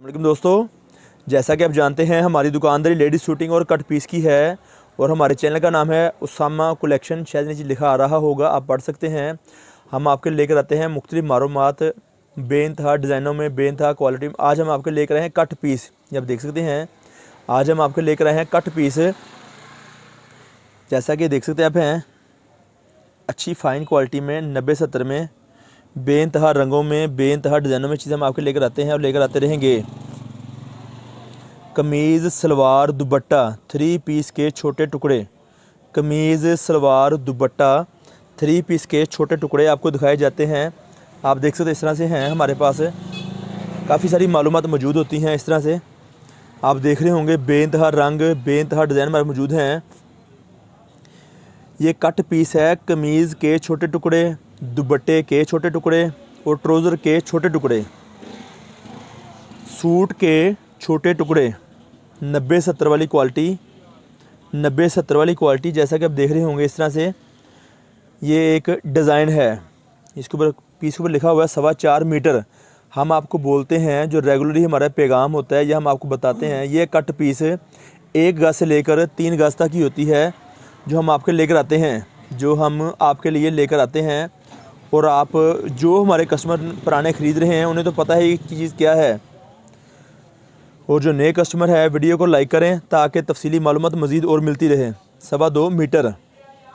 वालेकुम दोस्तों, जैसा कि आप जानते हैं हमारी दुकानदारी लेडीज़ शूटिंग और कट पीस की है और हमारे चैनल का नाम है उसामा कलेक्शन। शायद नीचे लिखा आ रहा होगा, आप पढ़ सकते हैं। हम आपके लेकर आते हैं मुख्तलिफ मालूमात बेइंतहा डिज़ाइनों में, बेइंतहा क्वालिटी में। आज हम आपके लेकर आए हैं कट पीस। ये आप देख सकते हैं, आज हम आपके लेकर आए हैं कट पीस। जैसा कि देख सकते हैं आप हैं, अच्छी फ़ाइन क्वालिटी में 90-70 में, बेइंतहा रंगों में, बेइंतहा डिज़ाइनों में चीज़ें हम आपके लेकर आते हैं और लेकर आते रहेंगे। कमीज़ सलवार दुपट्टा 3 पीस के छोटे टुकड़े, कमीज़ सलवार दुपट्टा 3 पीस के छोटे टुकड़े आपको दिखाए जाते हैं। आप देख सकते हैं इस तरह से हैं। हमारे पास काफ़ी सारी मालूमात मौजूद होती हैं। इस तरह से आप देख रहे होंगे, बेइंतहा रंग, बेइंतहा डिज़ाइन हमारे मौजूद हैं। ये कट पीस है। कमीज़ के छोटे टुकड़े, दुपट्टे के छोटे टुकड़े और ट्राउज़र के छोटे टुकड़े, सूट के छोटे टुकड़े, 90-70 वाली क्वालिटी, 90-70 वाली क्वालिटी। जैसा कि आप देख रहे होंगे इस तरह से ये एक डिज़ाइन है। इसके ऊपर पीस के ऊपर लिखा हुआ है 4.25 मीटर। हम आपको बोलते हैं, जो रेगुलरली हमारा पैगाम होता है, ये हम आपको बताते हैं। ये कट पीस 1 गज से लेकर 3 गज तक की होती है, जो हम आपके लेकर आते हैं, जो हम आपके लिए लेकर आते हैं। और आप जो हमारे कस्टमर पुराने ख़रीद रहे हैं उन्हें तो पता है ये चीज़ क्या है। और जो नए कस्टमर है, वीडियो को लाइक करें ताकि तफसीली मालूमात मज़ीद और मिलती रहे। 2.25 मीटर,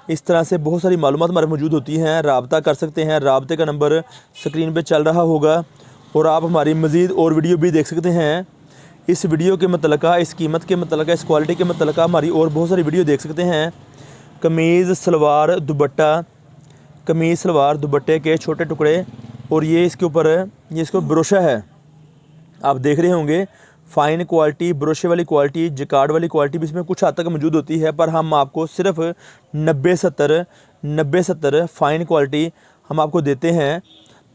इस तरह से बहुत सारी मालूमात हमारे मौजूद होती हैं। राब्ता कर सकते हैं, राब्ते का नंबर स्क्रीन पे चल रहा होगा। और आप हमारी मज़ीद और वीडियो भी देख सकते हैं। इस वीडियो के मतलका, इस कीमत के मतलका, इस क्वालिटी के मतलका हमारी और बहुत सारी वीडियो देख सकते हैं। कमीज़ सलवार दुपट्टा, कमीज़ सलवार दुपट्टे के छोटे टुकड़े, और ये इसके ऊपर ये इसको ब्रोशा है। आप देख रहे होंगे, फ़ाइन क्वालिटी, ब्रोशे वाली क्वालिटी, जिकार्ड वाली क्वालिटी भी इसमें कुछ हद तक मौजूद होती है। पर हम आपको सिर्फ 90-70 फ़ाइन क्वालिटी हम आपको देते हैं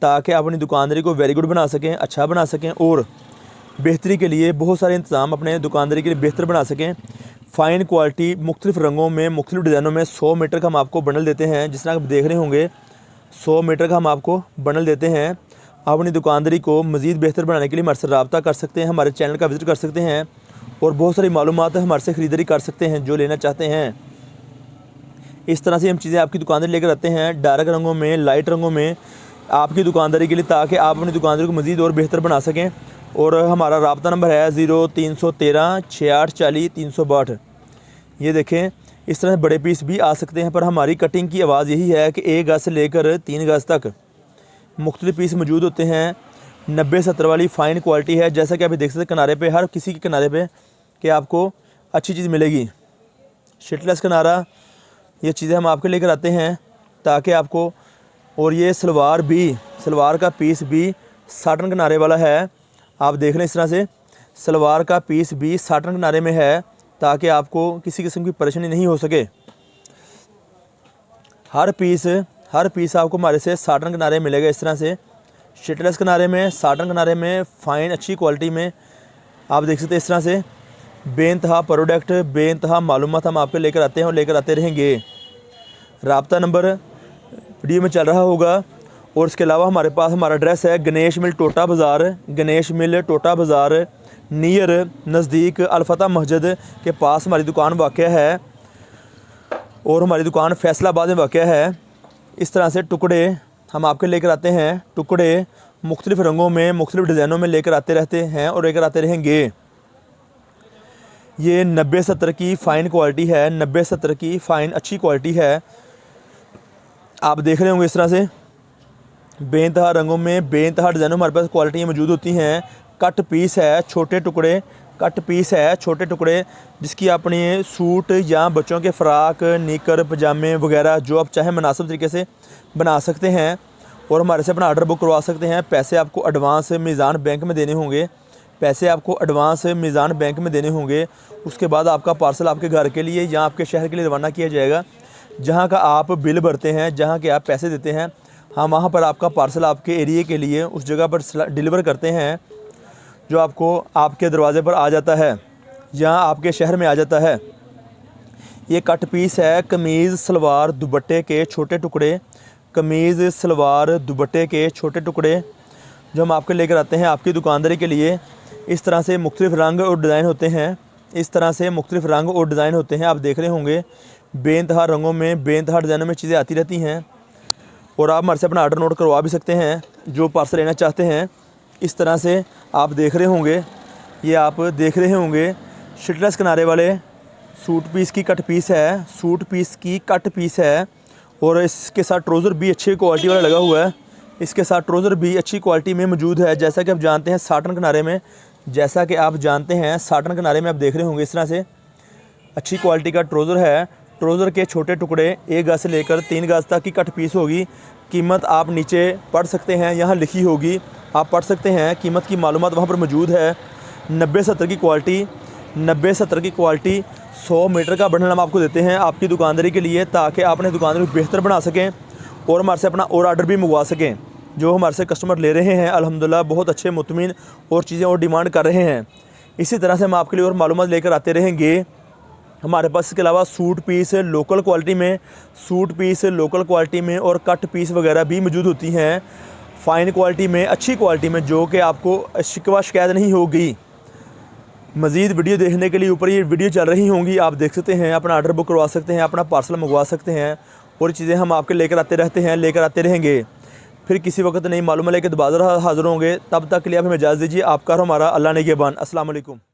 ताकि आप अपनी दुकानदारी को वेरी गुड बना सकें, अच्छा बना सकें और बेहतरी के लिए बहुत सारे इंतज़ाम अपने दुकानदारी के लिए बेहतर बना सकें। फ़ाइन क्वालिटी मुख्तलिफ़ रंगों में, मुख्तलिफ़ डिज़ाइनों में 100 मीटर का हम आपको बंडल देते हैं। जिस तरह आप देख रहे होंगे, 100 मीटर का हम आपको बंडल देते हैं। आप अपनी दुकानदारी को मज़ीद बेहतर बनाने के लिए हमारे से रब्ता कर सकते हैं, हमारे चैनल का विज़िट कर सकते हैं और बहुत सारी मालूमात हमारे से ख़रीदारी कर सकते हैं जो लेना चाहते हैं। इस तरह से हम चीज़ें आपकी दुकानदारी लेकर आते हैं, डार्क रंगों में, लाइट रंगों में, आपकी दुकानदारी के लिए, ताकि आप अपनी दुकानदारी को मज़ीद और बेहतर बना सकें। और हमारा रब्ता नंबर है 0313 6840 362। ये देखें, इस तरह से बड़े पीस भी आ सकते हैं। पर हमारी कटिंग की आवाज़ यही है कि 1 गज से लेकर 3 गज तक मुख्तलिफ पीस मौजूद होते हैं। 90-70 वाली फ़ाइन क्वालिटी है। जैसा कि आप देख सकते हैं, किनारे पे, हर किसी के किनारे पे कि आपको अच्छी चीज़ मिलेगी। शिटलेस किनारा, ये चीज़ें हम आपके लेकर आते हैं ताकि आपको। और ये सलवार भी, सलवार का पीस भी साटन किनारे वाला है। आप देख लें, इस तरह से सलवार का पीस भी साटन किनारे में है ताकि आपको किसी किस्म की परेशानी नहीं हो सके। हर पीस आपको हमारे से साटन किनारे मिलेगा। इस तरह से शिटलेस किनारे में, साटन किनारे में, फ़ाइन अच्छी क्वालिटी में आप देख सकते हैं। इस तरह से बेइंतहा प्रोडक्ट, बेइंतहा मालूमात हम आपके लेकर आते हैं और लेकर आते रहेंगे। राब्ता नंबर वीडियो में चल रहा होगा। और इसके अलावा हमारे पास हमारा एड्रेस है गणेश मिल टोटा बाज़ार, गणेश मिल टोटा बाज़ार नियर, नज़दीक अलफता मस्जिद के पास हमारी दुकान वाक़या है। और हमारी दुकान फैसलाबाद में वाक़या है। इस तरह से टुकड़े हम आपके लेकर आते हैं, टुकड़े मुख्तलिफ़ रंगों में, मुख्तलिफ़ डिज़ाइनों में लेकर आते रहते हैं और लेकर आते रहेंगे। ये 90-70 की फ़ाइन क्वालिटी है, 90-70 की फ़ाइन अच्छी क्वालिटी है। आप देख रहे होंगे इस तरह से बेइंतहा रंगों में, बेइंतहा डिज़ाइनों में हमारे पास क्वालिटियाँ मौजूद होती हैं। कट पीस है, छोटे टुकड़े, कट पीस है, छोटे टुकड़े, जिसकी अपने सूट या बच्चों के फ़्राक, निकर, पजामे वगैरह जो आप चाहें मुनासिब तरीके से बना सकते हैं और हमारे से अपना ऑर्डर बुक करवा सकते हैं। पैसे आपको एडवांस मीज़ान बैंक में देने होंगे, पैसे आपको एडवांस मीज़ान बैंक में देने होंगे। उसके बाद आपका पार्सल आपके घर के लिए या आपके शहर के लिए रवाना किया जाएगा। जहाँ का आप बिल भरते हैं, जहाँ के आप पैसे देते हैं, हम वहाँ पर आपका पार्सल आपके एरिए के लिए उस जगह पर डिलीवर करते हैं, जो आपको आपके दरवाज़े पर आ जाता है या आपके शहर में आ जाता है। ये कट पीस है। कमीज़ सलवार दुपट्टे के छोटे टुकड़े, कमीज़ सलवार दुपट्टे के छोटे टुकड़े, जो हम आपके लेकर आते हैं आपकी दुकानदारी के लिए। इस तरह से मुख्तलिफ़ रंग और डिज़ाइन होते हैं, इस तरह से मुख्तलिफ़ रंग और डिज़ाइन होते हैं। आप देख रहे होंगे बेइंतहा रंगों में, बेइंतहा डिज़ाइनों में चीज़ें आती रहती हैं और आप हमारे से अपना आर्डर नोट करवा भी सकते हैं जो पार्सल लेना चाहते हैं। इस तरह से आप देख रहे होंगे, ये आप देख रहे होंगे शिटलेस किनारे वाले सूट पीस की कट पीस है, सूट पीस की कट पीस है और इसके साथ ट्राउज़र भी अच्छी क्वालिटी वाला लगा हुआ है। इसके साथ ट्राउज़र भी अच्छी क्वालिटी में मौजूद है। जैसा कि आप जानते हैं साटन किनारे में, जैसा कि आप जानते हैं साटन किनारे में आप देख रहे होंगे इस तरह से अच्छी क्वालिटी का ट्राउज़र है। ट्राउज़र के छोटे टुकड़े 1 गज से लेकर 3 गज तक की कट पीस होगी। कीमत आप नीचे पढ़ सकते हैं, यहाँ लिखी होगी, आप पढ़ सकते हैं। कीमत की मालूमात वहाँ पर मौजूद है। 90-70 की क्वालिटी, 90-70 की क्वालिटी 100 मीटर का बंडल हम आपको देते हैं आपकी दुकानदारी के लिए, ताकि आप अपनी दुकानदारी को बेहतर बना सकें और हमारे से अपना और आर्डर भी मंगवा सकें। जो हमारे से कस्टमर ले रहे हैं अल्हम्दुलिल्लाह बहुत अच्छे मुतमिन और चीज़ें और डिमांड कर रहे हैं। इसी तरह से हम आपके लिए और मालूमात लेकर आते रहेंगे। हमारे पास इसके अलावा सूट पीस लोकल क्वालिटी में, सूट पीस लोकल क्वालिटी में और कट पीस वगैरह भी मौजूद होती हैं फ़ाइन क्वालिटी में, अच्छी क्वालिटी में, जो कि आपको शिकवा शिकायत नहीं होगी। मज़ीद वीडियो देखने के लिए ऊपर ये वीडियो चल रही होंगी, आप देख सकते हैं, अपना आर्डर बुक करवा सकते हैं, अपना पार्सल मंगवा सकते हैं और चीज़ें हम आपके लेकर आते रहते हैं, लेकर आते रहेंगे। फिर किसी वक्त नई मालूम लेकर दोबारा हाज़िर होंगे, तब तक के लिए आप हमें इजाज़त दीजिए। आपका और हमारा अल्लाह निगहबान। अस्सलाम वालेकुम।